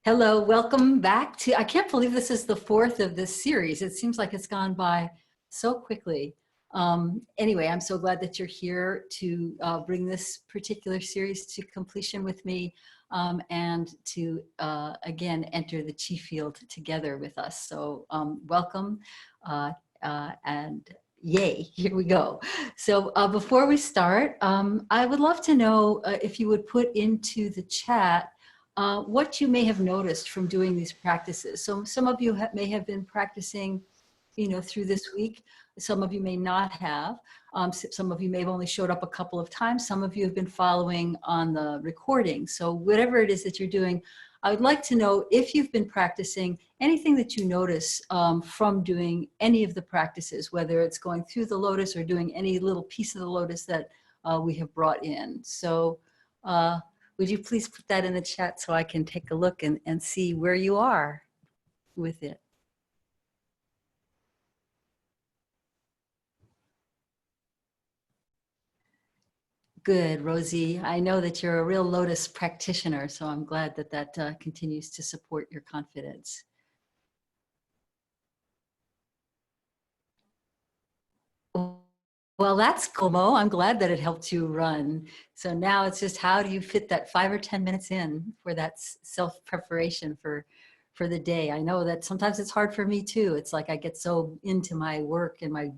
Hello, welcome back to, I can't believe this is the fourth of this series. It seems like it's gone by so quickly. Anyway, I'm so glad that you're here to bring this particular series to completion with me and to, again, enter the Chi field together with us. So welcome and yay, here we go. So before we start, I would love to know if you would put into the chat what you may have noticed from doing these practices. So some of you may have been practicing, through this week. Some of you may not have. Some of you may have only showed up a couple of times. Some of you have been following on the recording. So whatever it is that you're doing, I would like to know if you've been practicing anything that you notice from doing any of the practices, whether it's going through the lotus or doing any little piece of the lotus that we have brought in. So would you please put that in the chat so I can take a look and see where you are with it? Good, Rosie. I know that you're a real lotus practitioner, so I'm glad that that continues to support your confidence. Well, that's cool, Mo. I'm glad that it helped you run. So now it's just how do you fit that 5 or 10 minutes in for that self-preparation for the day. I know that sometimes it's hard for me too. It's like I get so into my work and my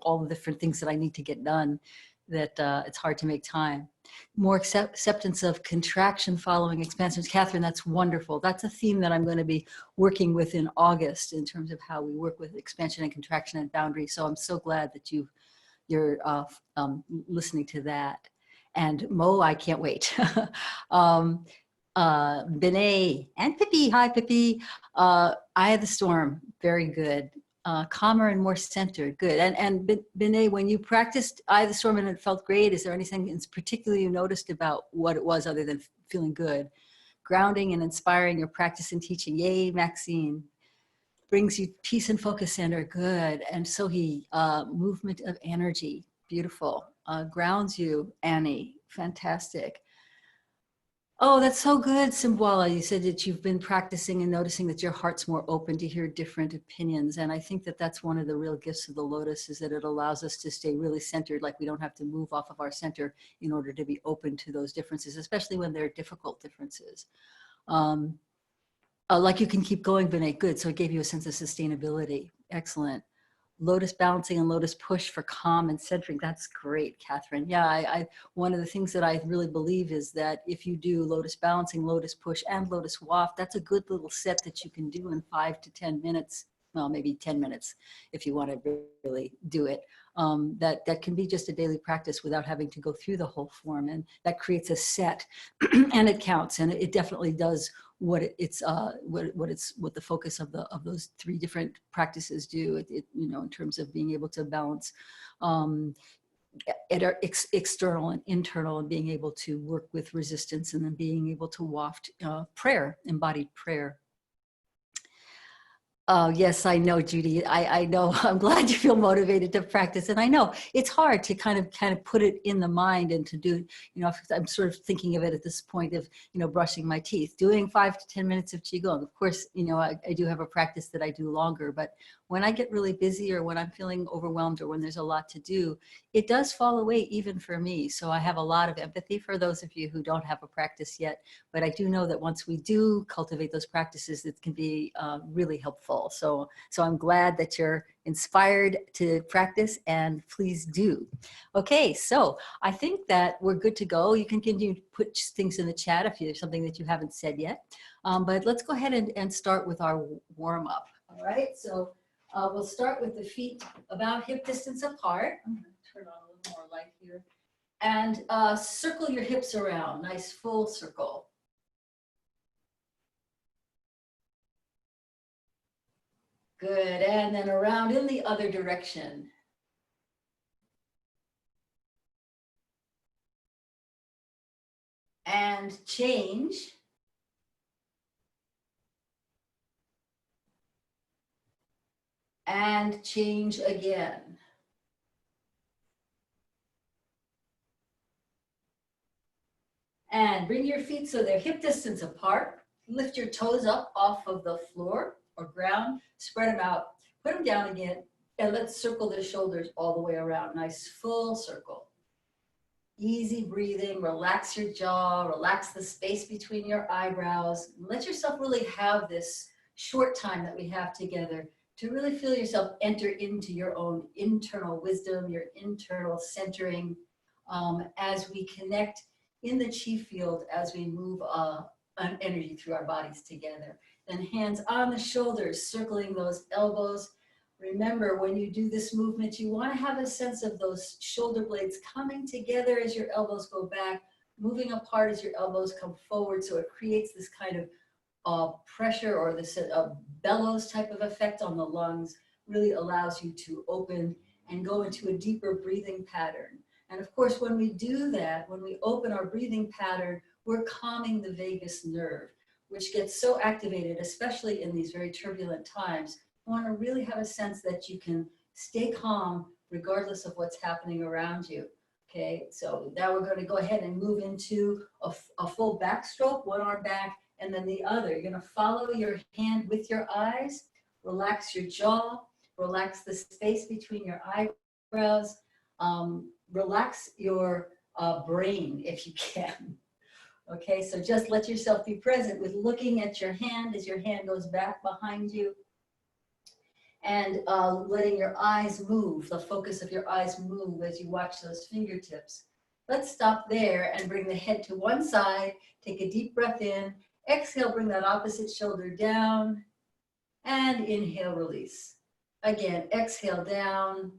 all the different things that I need to get done that it's hard to make time. More acceptance of contraction following expansion. Catherine, that's wonderful. That's a theme that I'm going to be working with in August in terms of how we work with expansion and contraction and boundary. So I'm so glad that you're listening to that. And Mo, I can't wait. Benay and Pippi, hi Pippi. Eye of the Storm, very good. Calmer and more centered, good. And Benay, when you practiced Eye of the Storm and it felt great, is there anything in particular you noticed about what it was other than feeling good? Grounding and inspiring your practice and teaching, yay, Maxine. Brings you peace and focus center, good. And so movement of energy, beautiful. Grounds you, Annie, fantastic. Oh, that's so good, Simbwala. You said that you've been practicing and noticing that your heart's more open to hear different opinions. And I think that that's one of the real gifts of the lotus, is that it allows us to stay really centered, like we don't have to move off of our center in order to be open to those differences, especially when they're difficult differences. Like you can keep going, Vinay, good. So it gave you a sense of sustainability. Excellent. Lotus balancing and lotus push for calm and centering. That's great, Catherine. Yeah, one of the things that I really believe is that if you do lotus balancing, lotus push, and lotus waft, that's a good little set that you can do in 5 to 10 minutes. Well, maybe 10 minutes if you want to really do it. That can be just a daily practice without having to go through the whole form. And that creates a set and it counts. And it definitely does what the focus of those 3 different practices do. In terms of being able to balance external and internal, and being able to work with resistance, and then being able to waft prayer, embodied prayer. Oh, yes, I know, Judy. I know. I'm glad you feel motivated to practice. And I know it's hard to kind of put it in the mind and to do, I'm sort of thinking of it at this point of, brushing my teeth, doing 5 to 10 minutes of Qigong. Of course, I do have a practice that I do longer, but when I get really busy or when I'm feeling overwhelmed or when there's a lot to do, it does fall away even for me. So I have a lot of empathy for those of you who don't have a practice yet, but I do know that once we do cultivate those practices, it can be really helpful. So I'm glad that you're inspired to practice, and please do. Okay, so I think that we're good to go. You can continue to put things in the chat if there's something that you haven't said yet. But let's go ahead and start with our warm up. All right, so we'll start with the feet about hip distance apart. I'm going to turn on a little more light here. And circle your hips around, nice full circle. Good, and then around in the other direction. And change. And change again. And bring your feet so they're hip distance apart. Lift your toes up off of the floor or ground, spread them out, put them down again, and let's circle the shoulders all the way around. Nice full circle. Easy breathing, relax your jaw, relax the space between your eyebrows. Let yourself really have this short time that we have together to really feel yourself enter into your own internal wisdom, your internal centering, as we connect in the chi field, as we move an energy through our bodies together. Then hands on the shoulders, circling those elbows. Remember, when you do this movement, you want to have a sense of those shoulder blades coming together as your elbows go back, moving apart as your elbows come forward. So it creates this kind of pressure, or this bellows type of effect on the lungs, really allows you to open and go into a deeper breathing pattern. And of course, when we do that, when we open our breathing pattern, we're calming the vagus nerve, which gets so activated, especially in these very turbulent times. You want to really have a sense that you can stay calm regardless of what's happening around you. Okay, so now we're going to go ahead and move into a full backstroke, one arm back, and then the other. You're going to follow your hand with your eyes, relax your jaw, relax the space between your eyebrows, relax your brain if you can. Okay, so just let yourself be present with looking at your hand as your hand goes back behind you, and letting your eyes move, the focus of your eyes move as you watch those fingertips. Let's stop there and bring the head to one side. Take a deep breath in. Exhale, bring that opposite shoulder down. And inhale, release. Again, exhale down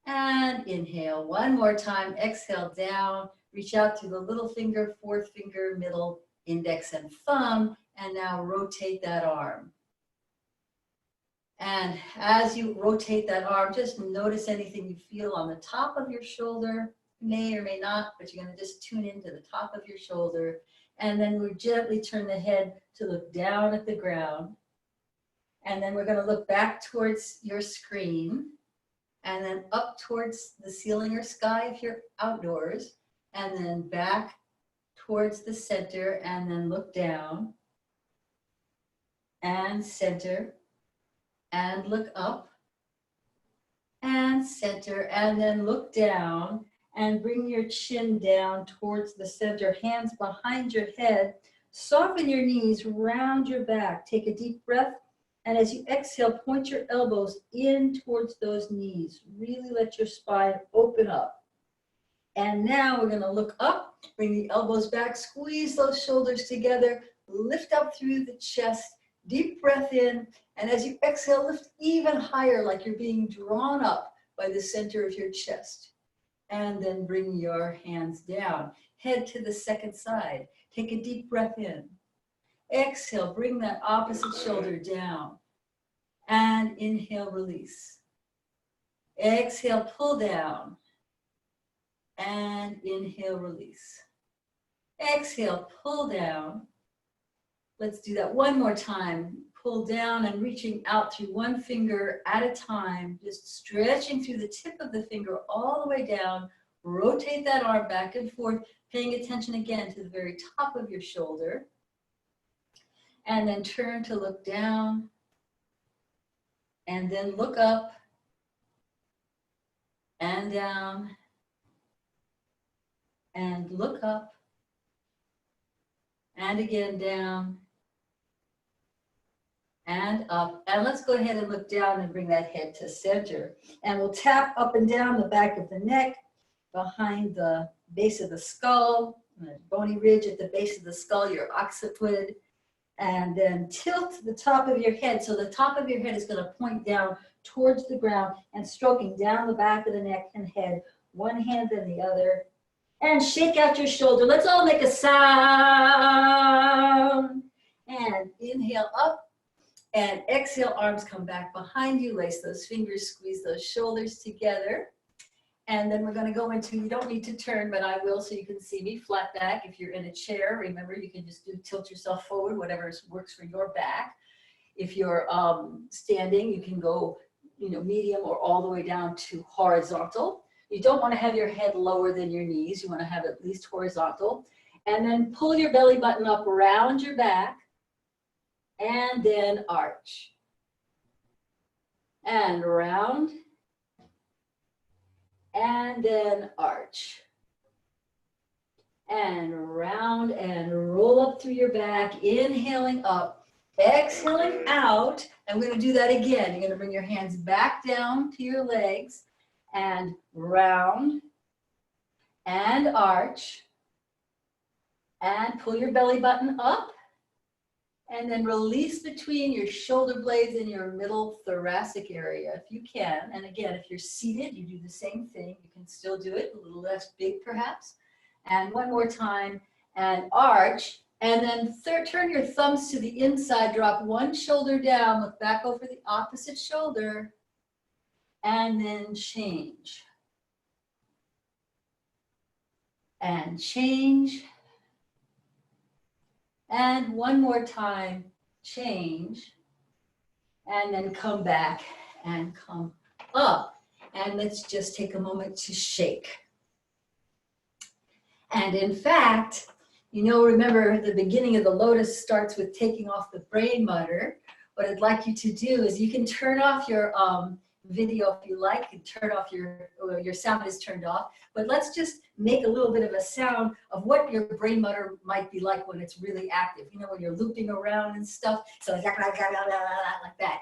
and inhale. One more time, exhale down. Reach out to the little finger, fourth finger, middle, index, and thumb. And now rotate that arm. And as you rotate that arm, just notice anything you feel on the top of your shoulder. May or may not, but you're going to just tune into the top of your shoulder. And then we gently turn the head to look down at the ground. And then we're going to look back towards your screen, and then up towards the ceiling or sky if you're outdoors, and then back towards the center, and then look down and center. And look up and center, and then look down and bring your chin down towards the center, hands behind your head. Soften your knees, round your back. Take a deep breath, and as you exhale, point your elbows in towards those knees. Really let your spine open up. And now we're going to look up, bring the elbows back, squeeze those shoulders together, lift up through the chest. Deep breath in, and as you exhale, lift even higher, like you're being drawn up by the center of your chest. And then bring your hands down. Head to the second side. Take a deep breath in. Exhale, bring that opposite shoulder down. And inhale, release. Exhale, pull down. And inhale, release. Exhale, pull down. Let's do that one more time. Pull down and reaching out through one finger at a time, just stretching through the tip of the finger all the way down. Rotate that arm back and forth, paying attention again to the very top of your shoulder. And then turn to look down. And then look up and down. And look up. And again down. And up. And let's go ahead and look down and bring that head to center. And we'll tap up and down the back of the neck, behind the base of the skull, the bony ridge at the base of the skull, your occiput. And then tilt the top of your head. So the top of your head is going to point down towards the ground and stroking down the back of the neck and head, one hand then the other. And shake out your shoulder. Let's all make a sound. And inhale up. And exhale, arms come back behind you. Lace those fingers, squeeze those shoulders together. And then we're going to go into, you don't need to turn, but I will so you can see me flat back. If you're in a chair, remember you can just tilt yourself forward, whatever works for your back. If you're standing, you can go medium or all the way down to horizontal. You don't want to have your head lower than your knees. You want to have it at least horizontal. And then pull your belly button up around your back. and then arch. And round, and then arch. And round and roll up through your back, inhaling up, exhaling out. And we're gonna do that again. You're gonna bring your hands back down to your legs and round and arch and pull your belly button up and then release between your shoulder blades and your middle thoracic area if you can. And again, if you're seated, you do the same thing. You can still do it, a little less big perhaps. And one more time, and arch. And then turn your thumbs to the inside, drop one shoulder down, look back over the opposite shoulder, and then change. And change. And one more time, change. And then come back and come up. And let's just take a moment to shake. And in fact, you know, remember the beginning of the lotus starts with taking off the brain mutter. What I'd like you to do is you can turn off your video if you like, and turn off your sound is turned off, but let's just make a little bit of a sound of what your brain mutter might be like when it's really active. You know, when you're looping around and stuff. So like that.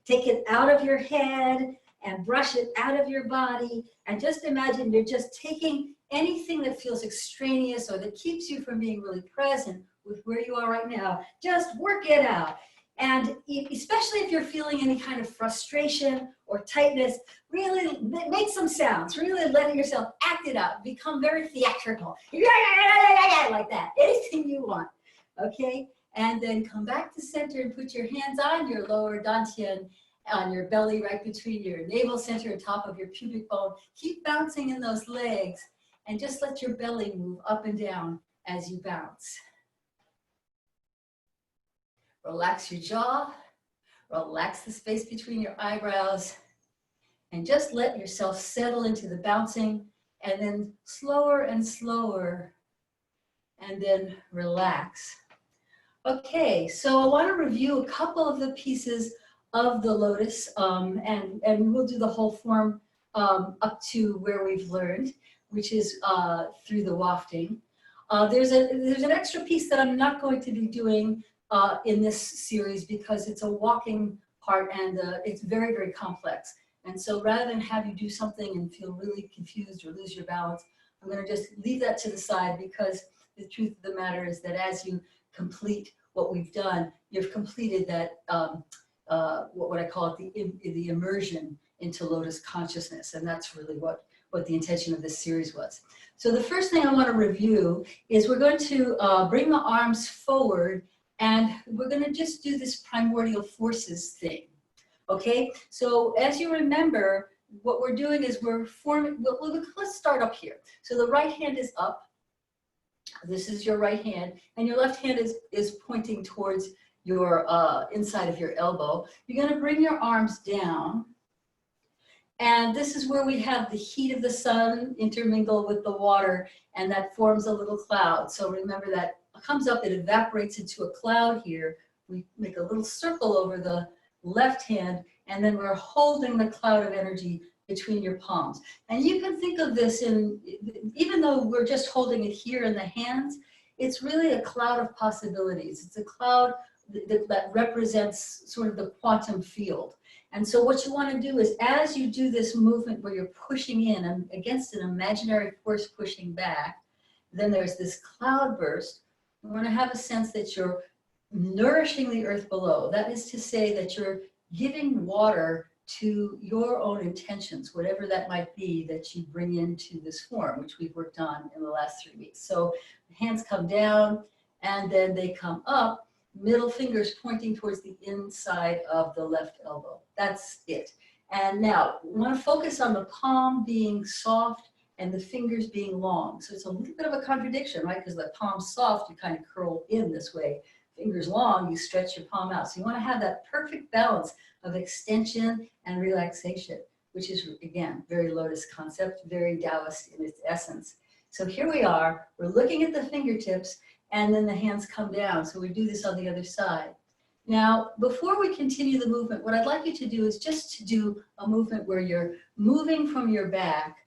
Take it out of your head and brush it out of your body, and just imagine you're just taking anything that feels extraneous or that keeps you from being really present with where you are right now. Just work it out. And especially if you're feeling any kind of frustration or tightness, really make some sounds, really letting yourself act it out, become very theatrical, like that, anything you want, okay? And then come back to center and put your hands on your lower dantian, on your belly, right between your navel center and top of your pubic bone. Keep bouncing in those legs and just let your belly move up and down as you bounce. Relax your jaw, relax the space between your eyebrows, and just let yourself settle into the bouncing, and then slower and slower, and then relax. Okay, so I want to review a couple of the pieces of the lotus, and we'll do the whole form up to where we've learned, which is through the wafting. There's an extra piece that I'm not going to be doing in this series because it's a walking part and it's very, very complex. And so rather than have you do something and feel really confused or lose your balance, I'm going to just leave that to the side, because the truth of the matter is that as you complete what we've done, you've completed that, what I call it, the immersion into lotus consciousness. And that's really what the intention of this series was. So the first thing I want to review is we're going to bring the arms forward, and we're going to just do this primordial forces thing. Okay, so as you remember, what we're doing is we're forming, let's start up here. So the right hand is up. This is your right hand, and your left hand is pointing towards your inside of your elbow. You're going to bring your arms down, and this is where we have the heat of the sun intermingle with the water, and that forms a little cloud. So remember that comes up, it evaporates into a cloud here. We make a little circle over the left hand, and then we're holding the cloud of energy between your palms. And you can think of this in, even though we're just holding it here in the hands, it's really a cloud of possibilities. It's a cloud that represents sort of the quantum field. And so what you want to do is, as you do this movement where you're pushing in against an imaginary force pushing back, then there's this cloud burst. You want to have a sense that you're nourishing the earth below. That is to say that you're giving water to your own intentions, whatever that might be that you bring into this form, which we've worked on in the last 3 weeks. So hands come down and then they come up, middle fingers pointing towards the inside of the left elbow. That's it. And now we want to focus on the palm being soft and the fingers being long. So it's a little bit of a contradiction, right? Because the palm's soft, you kind of curl in this way. Fingers long, you stretch your palm out. So you want to have that perfect balance of extension and relaxation, which is, again, very lotus concept, very Taoist in its essence. So here we are, we're looking at the fingertips, and then the hands come down. So we do this on the other side. Now, before we continue the movement, what I'd like you to do is just to do a movement where you're moving from your back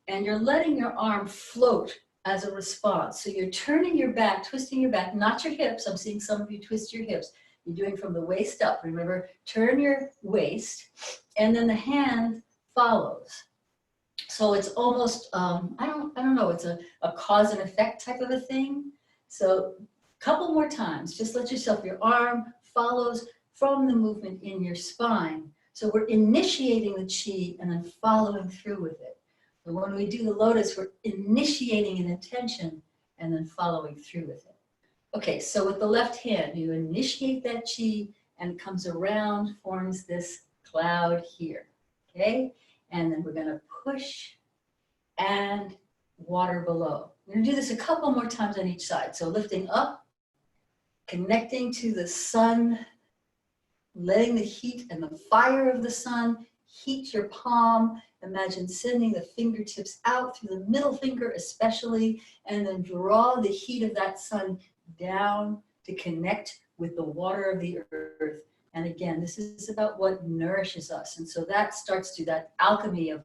and you're letting your arm float as a response. So you're turning your back, twisting your back, not your hips. I'm seeing some of you twist your hips. You're doing from the waist up. Remember, turn your waist, and then the hand follows. So it's almost, I don't know, it's a cause and effect type of a thing. So a couple more times, just let yourself, your arm follows from the movement in your spine. So we're initiating the chi and then following through with it. And when we do the lotus, we're initiating an intention and then following through with it. Okay, so with the left hand, you initiate that chi and it comes around, forms this cloud here, okay? And then we're gonna push and water below. We're gonna do this a couple more times on each side. So lifting up, connecting to the sun, letting the heat and the fire of the sun heat your palm. Imagine sending the fingertips out through the middle finger especially, and then draw the heat of that sun down to connect with the water of the earth. And again, this is about what nourishes us. And so that starts to, that alchemy of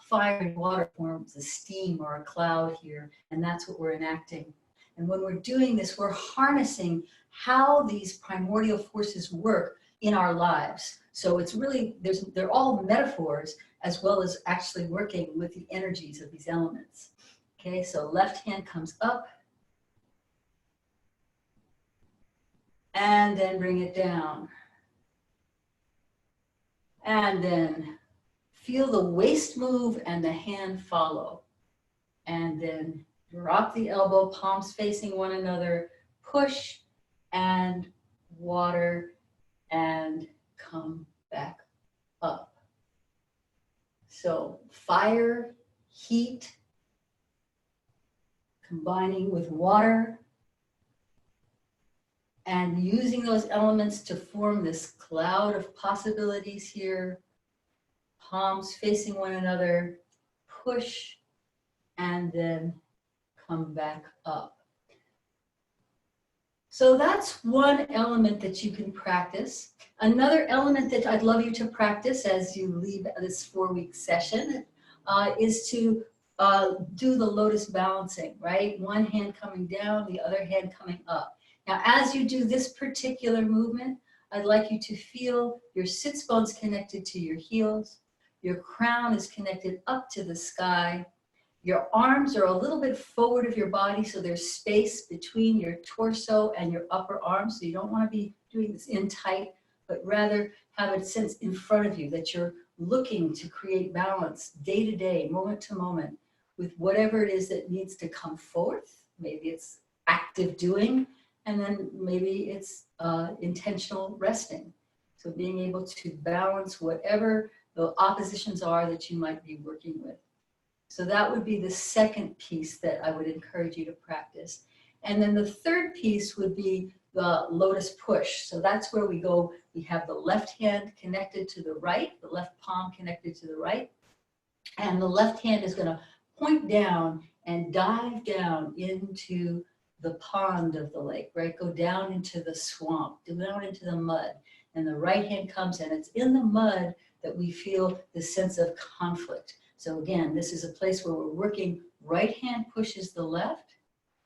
fire and water forms a steam or a cloud here, and that's what we're enacting. And when we're doing this, we're harnessing how these primordial forces work in our lives. So it's really, they're all metaphors as well as actually working with the energies of these elements. Okay, so left hand comes up, and then bring it down. And then feel the waist move and the hand follow. And then drop the elbow, palms facing one another, push and water and come back up. So fire, heat, combining with water, and using those elements to form this cloud of possibilities here. Palms facing one another, push, and then come back up. So that's one element that you can practice. Another element that I'd love you to practice as you leave this 4-week session is to do the lotus balancing, right? One hand coming down, the other hand coming up. Now, as you do this particular movement, I'd like you to feel your sits bones connected to your heels. Your crown is connected up to the sky. Your arms are a little bit forward of your body, so there's space between your torso and your upper arms. So you don't want to be doing this in tight, but rather have a sense in front of you that you're looking to create balance day to day, moment to moment, with whatever it is that needs to come forth. Maybe it's active doing, and then maybe it's intentional resting. So being able to balance whatever the oppositions are that you might be working with. So that would be the second piece that I would encourage you to practice. And then the third piece would be the lotus push. So that's where we go, we have the left hand connected to the right, the left palm connected to the right, and the left hand is gonna point down and dive down into the pond of the lake, right? Go down into the swamp, down into the mud. And the right hand comes and it's in the mud that we feel the sense of conflict. So again, this is a place where we're working, right hand pushes the left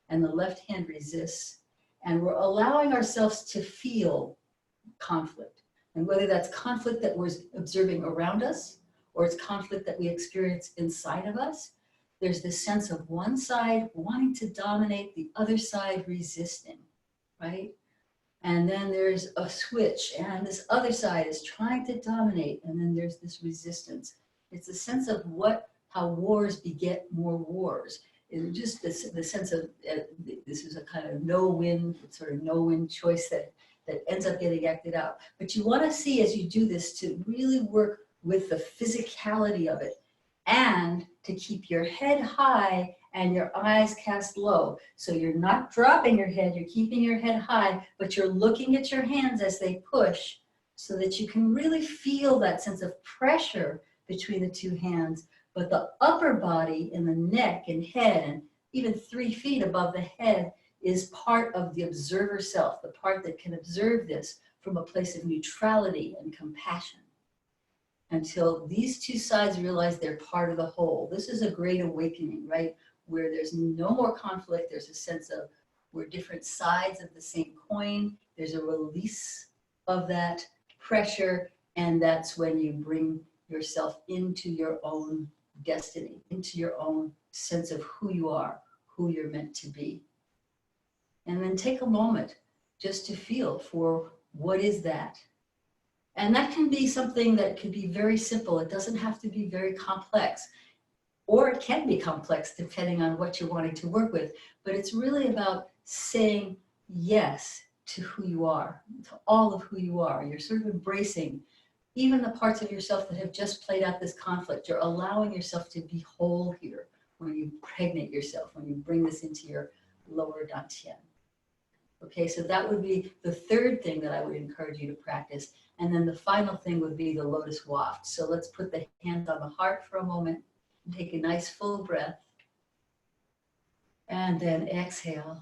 and the left hand resists. And we're allowing ourselves to feel conflict. And whether that's conflict that we're observing around us or it's conflict that we experience inside of us, there's this sense of one side wanting to dominate, the other side resisting, right? And then there's a switch and this other side is trying to dominate, and then there's this resistance. It's a sense of how wars beget more wars. It's just the sense of this is a kind of no-win, sort of no-win choice that ends up getting acted out. But you want to see as you do this to really work with the physicality of it and to keep your head high and your eyes cast low. So you're not dropping your head, you're keeping your head high, but you're looking at your hands as they push so that you can really feel that sense of pressure between the two hands. But the upper body and the neck and head and even 3 feet above the head is part of the observer self, the part that can observe this from a place of neutrality and compassion. Until these two sides realize they're part of the whole. This is a great awakening, right? Where there's no more conflict. There's a sense of we're different sides of the same coin. There's a release of that pressure. And that's when you bring yourself into your own destiny, into your own sense of who you are, who you're meant to be. And then take a moment just to feel for what is that. And that can be something that could be very simple. It doesn't have to be very complex, or it can be complex depending on what you're wanting to work with. But it's really about saying yes to who you are, to all of who you are. You're sort of embracing even the parts of yourself that have just played out this conflict. You're allowing yourself to be whole here when you pregnate yourself, when you bring this into your lower dantian. Okay, so that would be the third thing that I would encourage you to practice. And then the final thing would be the lotus waft. So let's put the hands on the heart for a moment and take a nice full breath. And then exhale.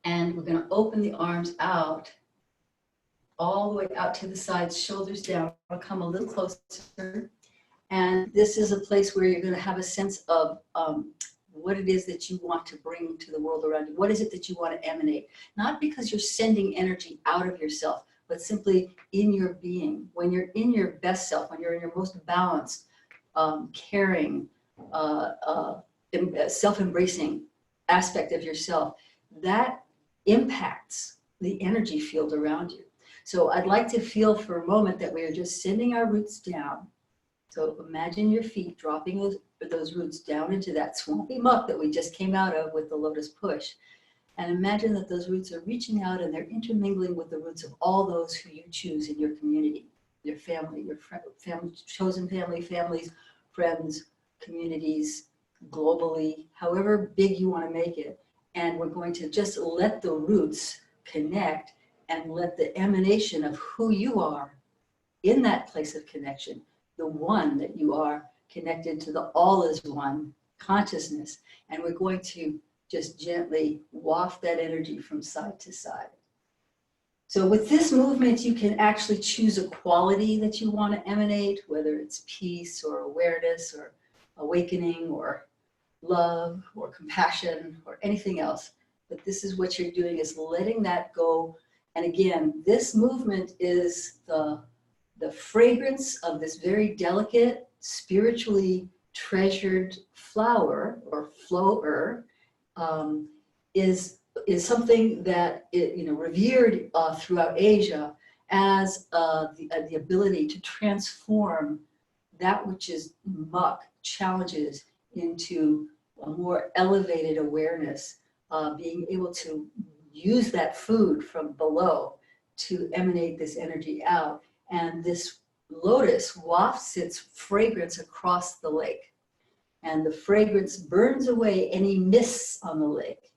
And we're going to open the arms out, all the way out to the sides, shoulders down. I'll come a little closer. And this is a place where you're going to have a sense of what it is that you want to bring to the world around you. What is it that you want to emanate? Not because you're sending energy out of yourself, but simply in your being. When you're in your best self, when you're in your most balanced, caring, self-embracing aspect of yourself, that impacts the energy field around you. So I'd like to feel for a moment that we are just sending our roots down. So imagine your feet dropping those roots down into that swampy muck that we just came out of with the lotus push. And imagine that those roots are reaching out and they're intermingling with the roots of all those who you choose in your community, your family, your family, chosen family, families, friends, communities, globally, however big you want to make it. And we're going to just let the roots connect and let the emanation of who you are in that place of connection, the one that you are, connected to the all is one consciousness. And we're going to just gently waft that energy from side to side. So with this movement, you can actually choose a quality that you want to emanate, whether it's peace or awareness or awakening or love or compassion or anything else. But this is what you're doing, is letting that go. And again, this movement is the fragrance of this very delicate, spiritually treasured flower or flower is something that revered throughout Asia as the ability to transform that which is muck, challenges, into a more elevated awareness, being able to use that food from below to emanate this energy out. And this lotus wafts its fragrance across the lake. And the fragrance burns away any mists on the lake.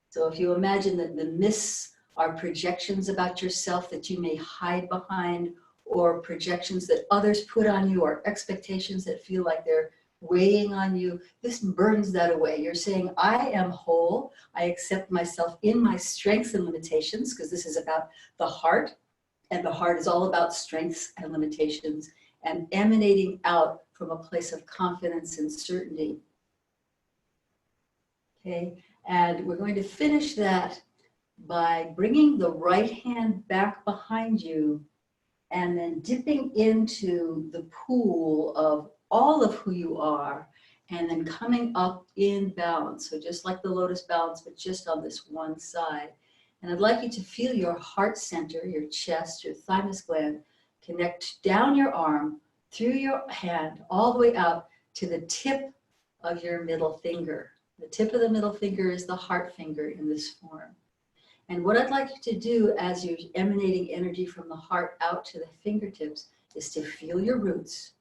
So if you imagine that the mists are projections about yourself that you may hide behind, or projections that others put on you, or expectations that feel like they're weighing on you, this burns that away. You're saying, I am whole. I accept myself in my strengths and limitations, because this is about the heart. And the heart is all about strengths and limitations, and emanating out from a place of confidence and certainty. Okay, and we're going to finish that by bringing the right hand back behind you and then dipping into the pool of all of who you are, and then coming up in balance. So just like the lotus balance, but just on this one side. And I'd like you to feel your heart center, your chest, your thymus gland, connect down your arm, through your hand, all the way up to the tip of your middle finger. The tip of the middle finger is the heart finger in this form. And what I'd like you to do as you're emanating energy from the heart out to the fingertips is to feel your roots,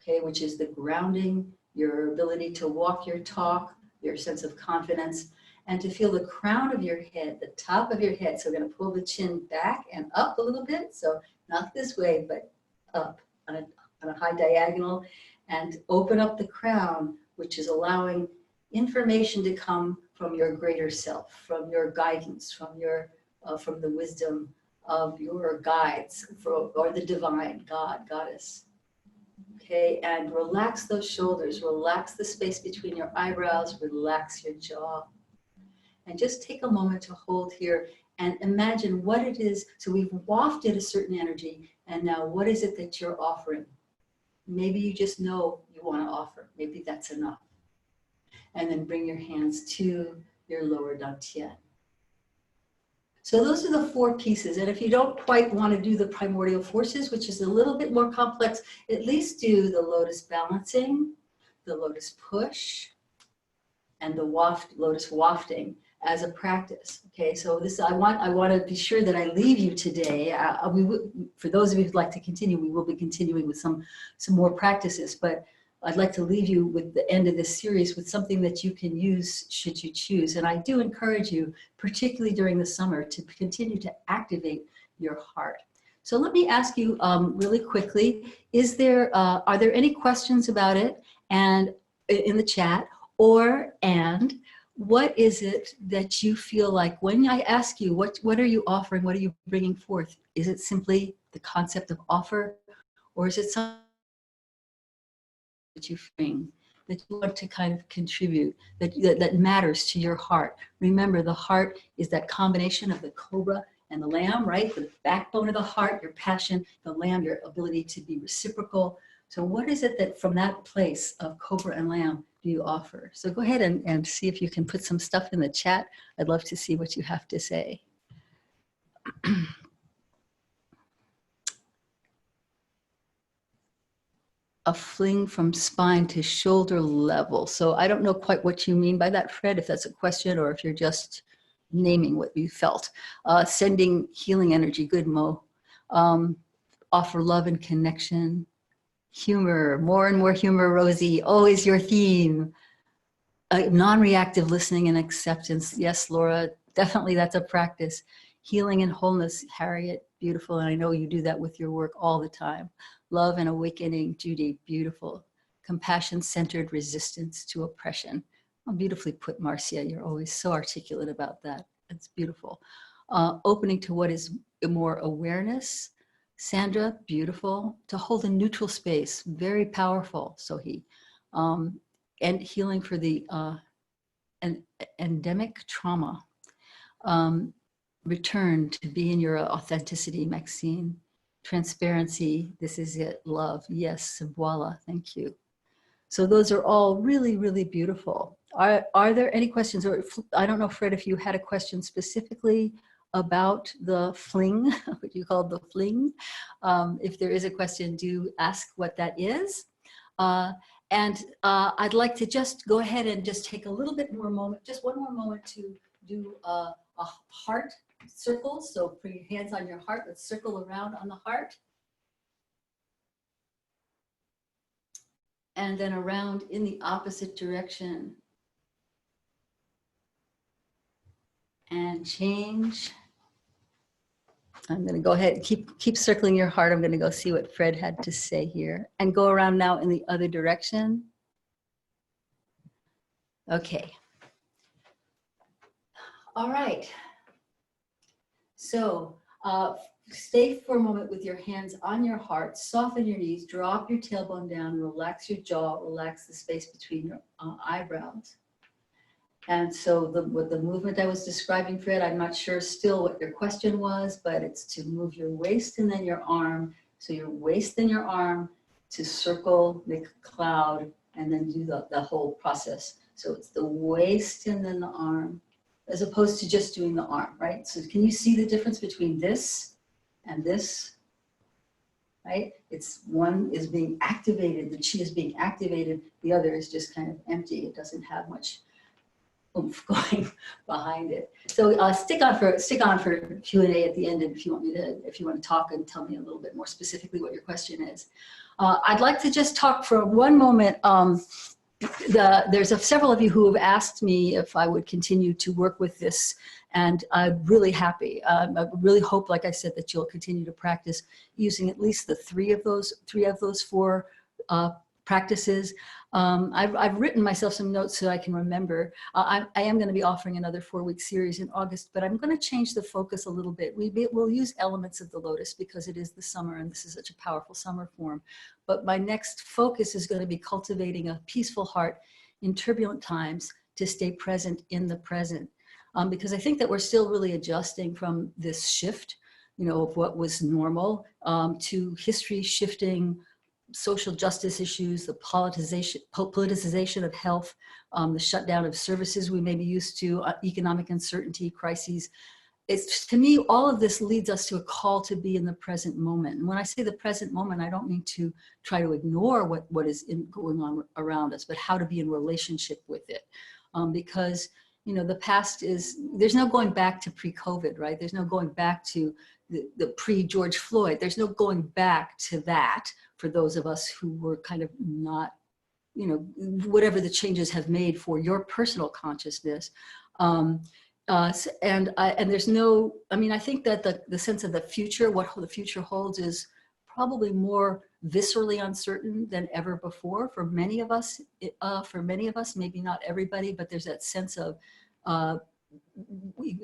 okay, which is the grounding, your ability to walk your talk, your sense of confidence, and to feel the crown of your head, the top of your head. So we're going to pull the chin back and up a little bit. So not this way, but up on a high diagonal, and open up the crown which is allowing information to come from your greater self, from your guidance, from the wisdom of your guides, or the divine God, goddess. Okay, and relax those shoulders, relax the space between your eyebrows, relax your jaw. And just take a moment to hold here and imagine what it is. So we've wafted a certain energy, and now what is it that you're offering? Maybe you just know you want to offer. Maybe that's enough. And then bring your hands to your lower dantian. So those are the 4 pieces. And if you don't quite want to do the primordial forces, which is a little bit more complex, at least do the lotus balancing, the lotus push, and the lotus wafting as a practice. Okay, so this I want to be sure that I leave you today. For those of you who'd like to continue, we will be continuing with some more practices, but I'd like to leave you with the end of this series with something that you can use should you choose. And I do encourage you, particularly during the summer, to continue to activate your heart. So let me ask you really quickly, are there any questions about it and in the chat? And what is it that you feel like when I ask you, what are you offering? What are you bringing forth? Is it simply the concept of offer, or is it something that you bring, that you want to kind of contribute, that matters to your heart? Remember, the heart is that combination of the cobra and the lamb, right? The backbone of the heart, your passion, the lamb, your ability to be reciprocal. So what is it that from that place of cobra and lamb do you offer? So go ahead and see if you can put some stuff in the chat. I'd love to see what you have to say. A fling from spine to shoulder level. So I don't know quite what you mean by that, Fred, if that's a question or if you're just naming what you felt. Sending healing energy, good, Mo. Offer love and connection. Humor, more and more humor, Rosie, always your theme. Non-reactive listening and acceptance. Yes, Laura, definitely that's a practice. Healing and wholeness, Harriet, beautiful. And I know you do that with your work all the time. Love and awakening, Judy, beautiful. Compassion-centered resistance to oppression. Oh, beautifully put, Marcia. You're always so articulate about that. It's beautiful. Opening to what is more awareness. Sandra, beautiful. To hold a neutral space, very powerful, Sohi. And healing for the endemic trauma. Return to be in your authenticity, Maxine. Transparency, this is it. Love, yes, voila, thank you. So those are all really, really beautiful. Are there any questions? Or I don't know, Fred, if you had a question specifically about the fling, what you call the fling. If there is a question, do ask what that is. I'd like to just go ahead and just take a little bit more moment, just one more moment to do a heart circle. So put your hands on your heart. Let's circle around on the heart. And then around in the opposite direction. And change. I'm going to go ahead and keep circling your heart. I'm going to go see what Fred had to say here. And go around now in the other direction. Okay. All right. So stay for a moment with your hands on your heart, soften your knees, drop your tailbone down, relax your jaw, relax the space between your eyebrows. And so the movement I was describing, Fred, I'm not sure still what your question was, but it's to move your waist and then your arm. So your waist and your arm to circle, make a cloud, and then do the whole process. So it's the waist and then the arm, as opposed to just doing the arm, right? So can you see the difference between this and this, right? It's one is being activated, the chi is being activated, the other is just kind of empty. It doesn't have much oomph going behind it. So stick on for Q&A at the end, and if you want to talk and tell me a little bit more specifically what your question is. I'd like to just talk for one moment. There's several of you who have asked me if I would continue to work with this, and I'm really happy. I really hope, like I said, that you'll continue to practice using at least the three of those four practices. I've written myself some notes so I can remember. I am going to be offering another 4-week series in August, but I'm going to change the focus a little bit. We'll use elements of the lotus because it is the summer and this is such a powerful summer form. But my next focus is going to be cultivating a peaceful heart in turbulent times to stay present in the present. Because I think that we're still really adjusting from this shift, of what was normal to history shifting, social justice issues, the politicization of health, the shutdown of services we may be used to, economic uncertainty, crises. It's, to me, all of this leads us to a call to be in the present moment. And when I say the present moment, I don't mean to try to ignore what is going on around us, but how to be in relationship with it. Because, the past is, there's no going back to pre-COVID, right? There's no going back to the pre-George Floyd. There's no going back to that for those of us who were kind of not, whatever the changes have made for your personal consciousness. And there's no, I think that the sense of the future, what the future holds, is probably more viscerally uncertain than ever before for many of us. Maybe not everybody, but there's that sense of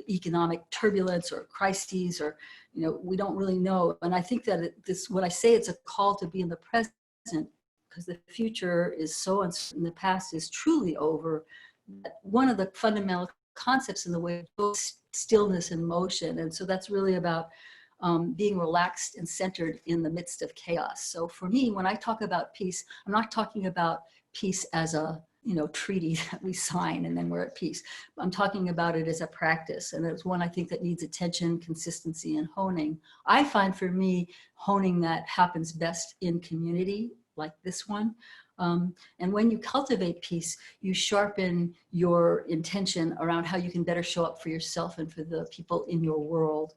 economic turbulence or crises, or we don't really know. And I think that when I say it's a call to be in the present, because the future is so uncertain, the past is truly over. One of the fundamental concepts in the way is stillness and motion, and so that's really about being relaxed and centered in the midst of chaos. So for me, when I talk about peace, I'm not talking about peace as a treaty that we sign and then we're at peace. I'm talking about it as a practice, and it's one I think that needs attention, consistency, and honing. I find for me, honing that happens best in community like this one. And when you cultivate peace, you sharpen your intention around how you can better show up for yourself and for the people in your world.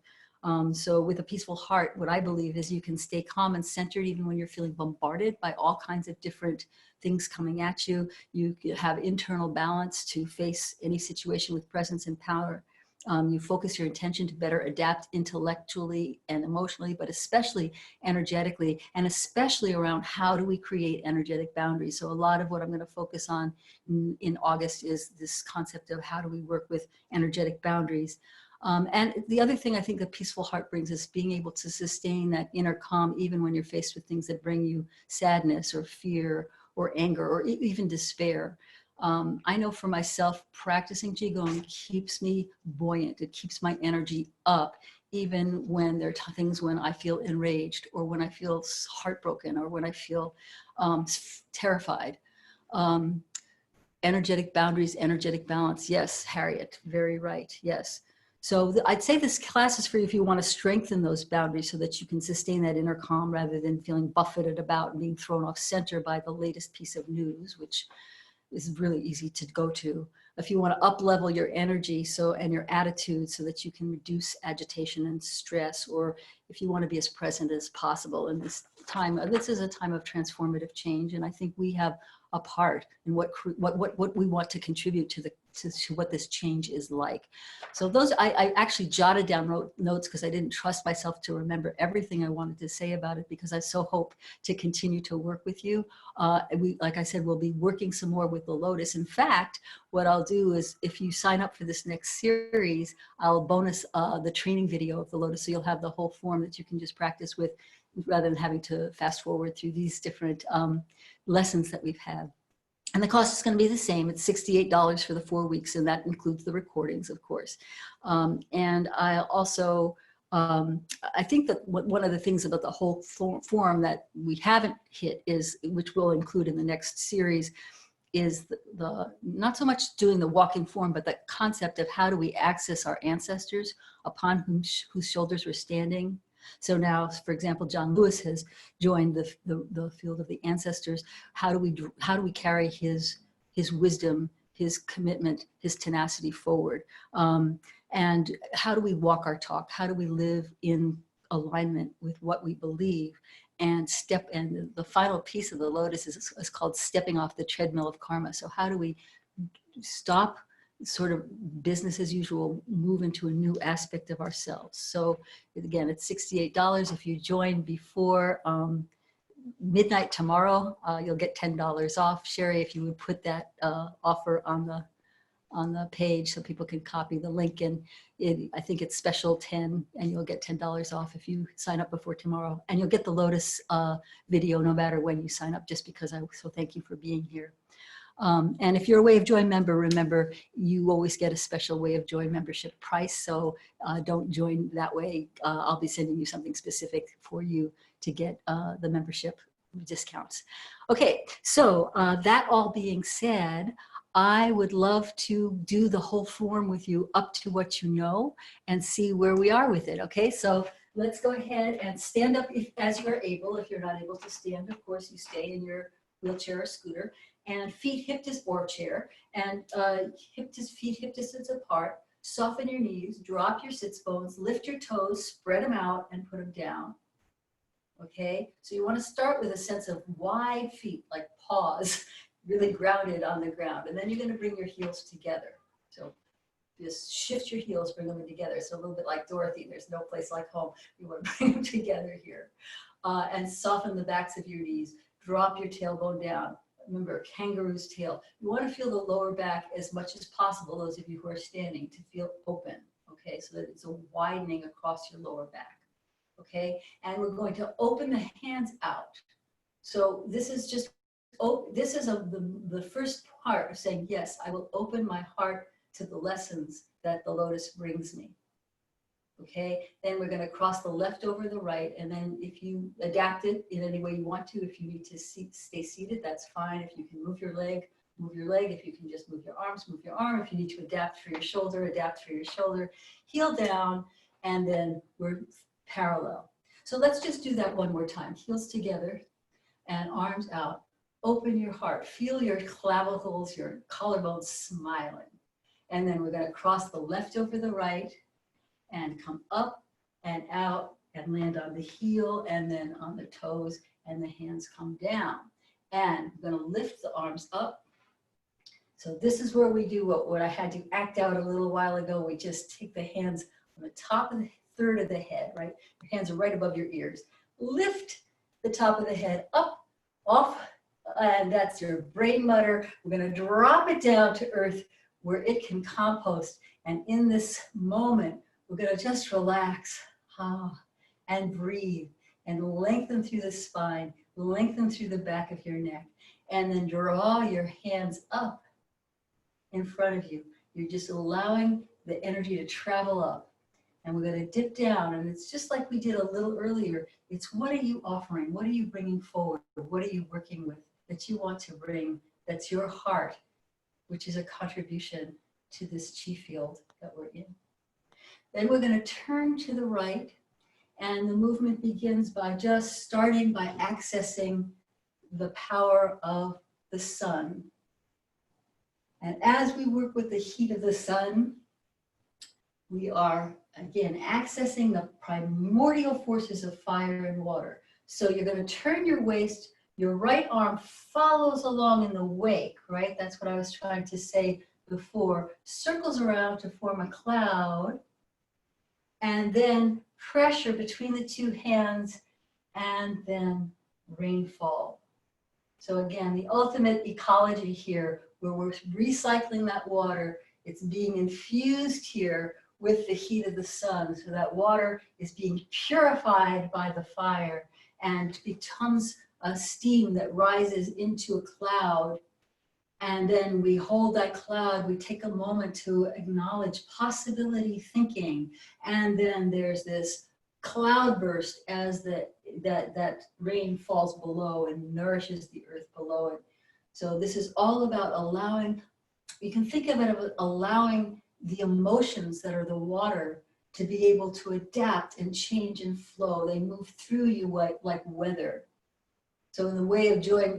So with a peaceful heart, what I believe is you can stay calm and centered even when you're feeling bombarded by all kinds of different things coming at you. You have internal balance to face any situation with presence and power. You focus your attention to better adapt intellectually and emotionally, but especially energetically, and especially around how do we create energetic boundaries. So a lot of what I'm going to focus on in August is this concept of how do we work with energetic boundaries. And the other thing I think a peaceful heart brings is being able to sustain that inner calm even when you're faced with things that bring you sadness or fear or anger or even despair. I know for myself, practicing Qigong keeps me buoyant. It keeps my energy up, even when there are things when I feel enraged or when I feel heartbroken or when I feel terrified. Energetic boundaries, energetic balance. Yes, Harriet, very right. Yes. So I'd say this class is for you if you want to strengthen those boundaries so that you can sustain that inner calm rather than feeling buffeted about and being thrown off center by the latest piece of news, which is really easy to go to. If you want to up-level your energy and your attitude so that you can reduce agitation and stress, or if you want to be as present as possible in this time. This is a time of transformative change, and I think we have a part in what we want to contribute to what this change is like. So those, I actually jotted down notes because I didn't trust myself to remember everything I wanted to say about it, because I so hope to continue to work with you. Like I said, we'll be working some more with the Lotus. In fact, what I'll do is if you sign up for this next series, I'll bonus the training video of the Lotus, so you'll have the whole form that you can just practice with rather than having to fast forward through these different lessons that we've had. And the cost is going to be the same. It's $68 for the 4 weeks, and that includes the recordings, of course. And I also, I think that one of the things about the whole forum that we haven't hit is, which we'll include in the next series, is the not so much doing the walking form, but the concept of how do we access our ancestors upon whose shoulders we're standing. So now, for example, John Lewis has joined the field of the ancestors. How do we carry his wisdom, his commitment, his tenacity forward? And how do we walk our talk? How do we live in alignment with what we believe? And the final piece of the Lotus is called stepping off the treadmill of karma. So how do we stop sort of business as usual, move into a new aspect of ourselves? So again, it's $68. If you join before midnight tomorrow, you'll get $10 off. Sherry, if you would put that offer on the page so people can copy the link, and I think it's special 10, and you'll get $10 off if you sign up before tomorrow, and you'll get the Lotus video no matter when you sign up, just because so thank you for being here. And if you're a Way of Joy member, remember, you always get a special Way of Joy membership price. So don't join that way. I'll be sending you something specific for you to get the membership discounts. Okay, so that all being said, I would love to do the whole form with you up to what you know and see where we are with it. Okay, so let's go ahead and stand up as you are able. If you're not able to stand, of course, you stay in your wheelchair or scooter. And feet hip distance, or chair, and feet hip distance apart. Soften your knees, drop your sits bones, lift your toes, spread them out, and put them down. Okay, so you want to start with a sense of wide feet, like paws, really grounded on the ground. And then you're going to bring your heels together. So just shift your heels, bring them together. So a little bit like Dorothy, there's no place like home. You want to bring them together here. And soften the backs of your knees. Drop your tailbone down. Remember, kangaroo's tail. You want to feel the lower back as much as possible, those of you who are standing, to feel open, okay? So that it's a widening across your lower back, okay? And we're going to open the hands out. So this is just, this is the first part of saying, yes, I will open my heart to the lessons that the Lotus brings me. Okay, then we're going to cross the left over the right, and then if you adapt it in any way you want to, if you need to stay seated, that's fine. If you can move your leg, move your leg. If you can just move your arms, move your arm. If you need to adapt for your shoulder, adapt for your shoulder. Heel down, and then we're parallel. So let's just do that one more time. Heels together and arms out. Open your heart. Feel your clavicles, your collarbones smiling. And then we're going to cross the left over the right, and come up and out and land on the heel and then on the toes, and the hands come down. And I'm going to lift the arms up. So this is where we do what I had to act out a little while ago. We just take the hands on the top of the third of the head, right? Your hands are right above your ears. Lift the top of the head up, off, and that's your brain mutter. We're going to drop it down to earth where it can compost. And in this moment, we're going to just relax and breathe and lengthen through the spine, lengthen through the back of your neck, and then draw your hands up in front of you. You're just allowing the energy to travel up. And we're going to dip down, and it's just like we did a little earlier. It's what are you offering? What are you bringing forward? What are you working with that you want to bring? That's your heart, which is a contribution to this chi field that we're in. Then we're going to turn to the right, and the movement begins by just starting by accessing the power of the sun. And as we work with the heat of the sun, we are, again, accessing the primordial forces of fire and water. So you're going to turn your waist, your right arm follows along in the wake, right? That's what I was trying to say before. Circles around to form a cloud. And then pressure between the two hands, and then rainfall. So again, the ultimate ecology here, where we're recycling that water, it's being infused here with the heat of the sun. So that water is being purified by the fire and becomes a steam that rises into a cloud. And then we hold that cloud, we take a moment to acknowledge possibility thinking. And then there's this cloud burst as that rain falls below and nourishes the earth below it. So this is all about allowing, you can think of it as allowing the emotions that are the water to be able to adapt and change and flow. They move through you like weather. So in the Way of Joy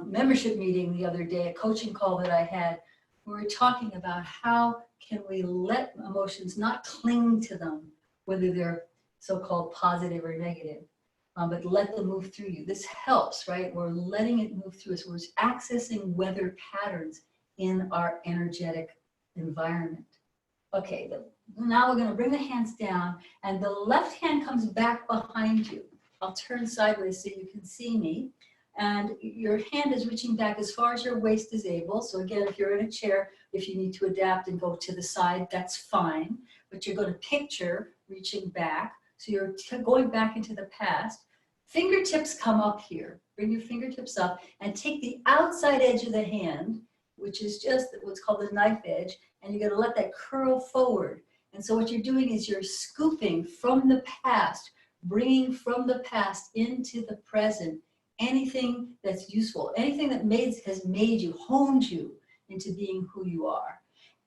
membership meeting the other day, a coaching call that I had, we were talking about how can we let emotions not cling to them, whether they're so-called positive or negative, but let them move through you. This helps, right? We're letting it move through us. We're accessing weather patterns in our energetic environment. Okay, now we're going to bring the hands down, and the left hand comes back behind you. I'll turn sideways so you can see me. And your hand is reaching back as far as your waist is able. So again, if you're in a chair, if you need to adapt and go to the side, that's fine. But you're going to picture reaching back. So you're going back into the past. Fingertips come up here. Bring your fingertips up and take the outside edge of the hand, which is just what's called the knife edge, and you're going to let that curl forward. And so what you're doing is you're scooping from the past, bringing from the past into the present anything that's useful, anything that has made you, honed you into being who you are.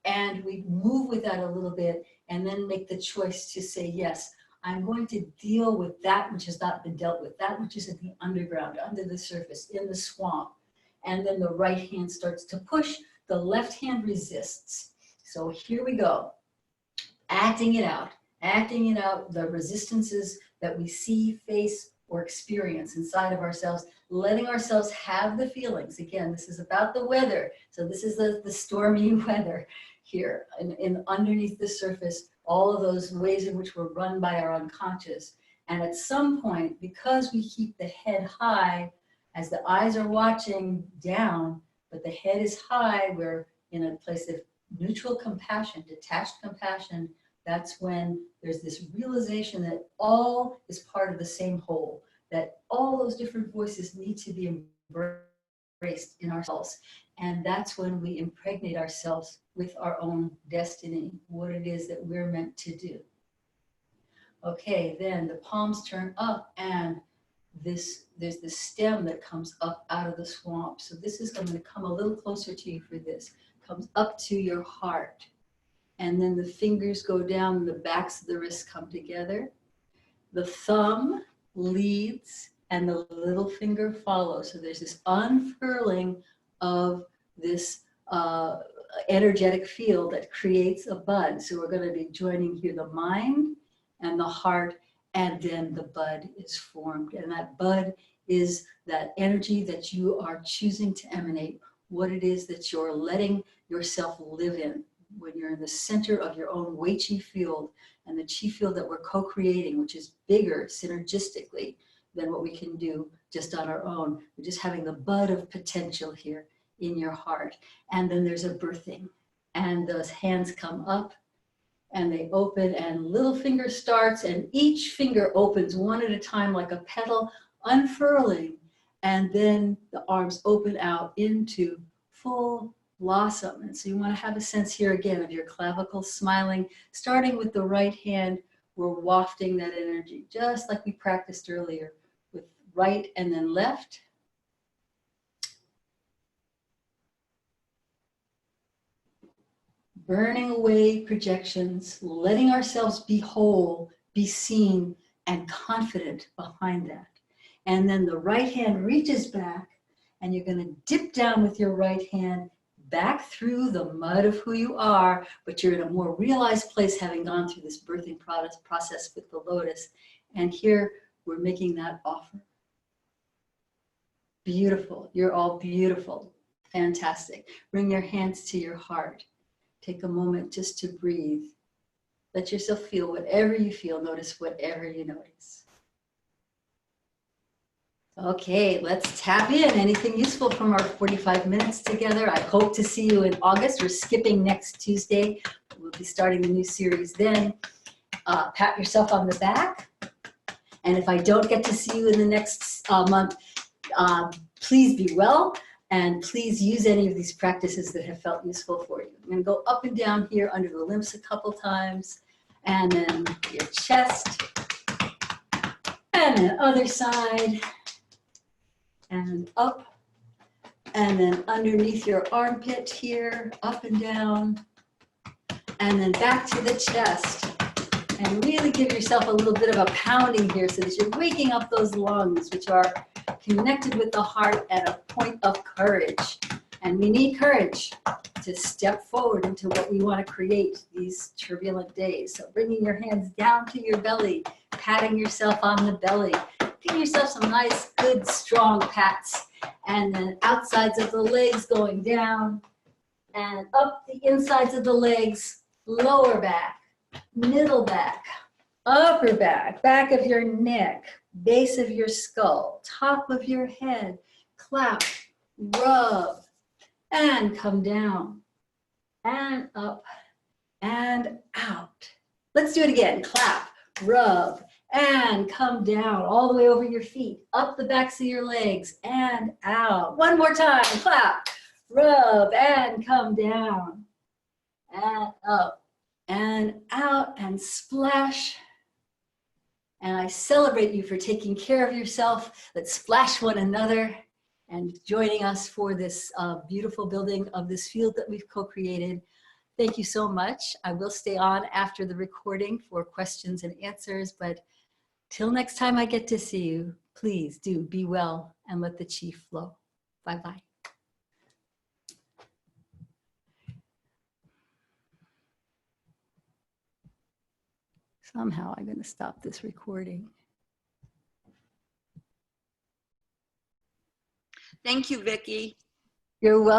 And we move with that a little bit and then make the choice to say, yes, I'm going to deal with that which has not been dealt with, that which is in the underground, under the surface, in the swamp. And then the right hand starts to push, the left hand resists. So here we go, acting it out, the resistances that we see, face, or experience inside of ourselves, letting ourselves have the feelings. Again, this is about the weather. So this is the stormy weather here, and underneath the surface, all of those ways in which we're run by our unconscious. And at some point, because we keep the head high, as the eyes are watching down, but the head is high, we're in a place of neutral compassion, detached compassion. That's when there's this realization that all is part of the same whole, that all those different voices need to be embraced in ourselves. And that's when we impregnate ourselves with our own destiny, what it is that we're meant to do. Okay, then the palms turn up, and there's this stem that comes up out of the swamp. So this is going to come a little closer to you for this. Comes up to your heart. And then the fingers go down, the backs of the wrists come together. The thumb leads and the little finger follows. So there's this unfurling of this energetic field that creates a bud. So we're going to be joining here the mind and the heart, and then the bud is formed. And that bud is that energy that you are choosing to emanate, what it is that you're letting yourself live in. When you're in the center of your own Wei Qi field, and the Qi field that we're co-creating, which is bigger synergistically than what we can do just on our own. We're just having the bud of potential here in your heart. And then there's a birthing, and those hands come up and they open, and little finger starts, and each finger opens one at a time like a petal, unfurling, and then the arms open out into full blossom. And so you want to have a sense here again of your clavicle smiling, starting with the right hand. We're wafting that energy, just like we practiced earlier, with right and then left. Burning away projections, letting ourselves be whole, be seen, and confident behind that. And then the right hand reaches back, and you're going to dip down with your right hand back through the mud of who you are, but you're in a more realized place, having gone through this birthing process with the lotus. And here we're making that offer. Beautiful. You're all beautiful. Fantastic. Bring your hands to your heart. Take a moment just to breathe. Let yourself feel whatever you feel. Notice whatever you notice. Okay, let's tap in. Anything useful from our 45 minutes together? I hope to see you in August. We're skipping next Tuesday. We'll be starting the new series then. Pat yourself on the back. And if I don't get to see you in the next month, please be well. And please use any of these practices that have felt useful for you. I'm going to go up and down here under the limbs a couple times. And then your chest. And then other side. And up, and then underneath your armpit here, up and down, and then back to the chest. And really give yourself a little bit of a pounding here so that you're waking up those lungs, which are connected with the heart at a point of courage. And we need courage to step forward into what we want to create these turbulent days. So bringing your hands down to your belly, patting yourself on the belly. Give yourself some nice, good, strong pats. And then outsides of the legs going down and up the insides of the legs, lower back, middle back, upper back, back of your neck, base of your skull, top of your head, clap, rub, and come down, and up, and out. Let's do it again. Clap, rub, and come down all the way over your feet, up the backs of your legs, and out. One more time. Clap, rub, and come down, and up, and out, and splash. And I celebrate you for taking care of yourself. Let's splash one another and joining us for this beautiful building of this field that we've co-created. Thank you so much. I will stay on after the recording for questions and answers, but till next time I get to see you, please do be well and let the chi flow. Bye-bye. Somehow I'm going to stop this recording. Thank you, Vicki. You're welcome.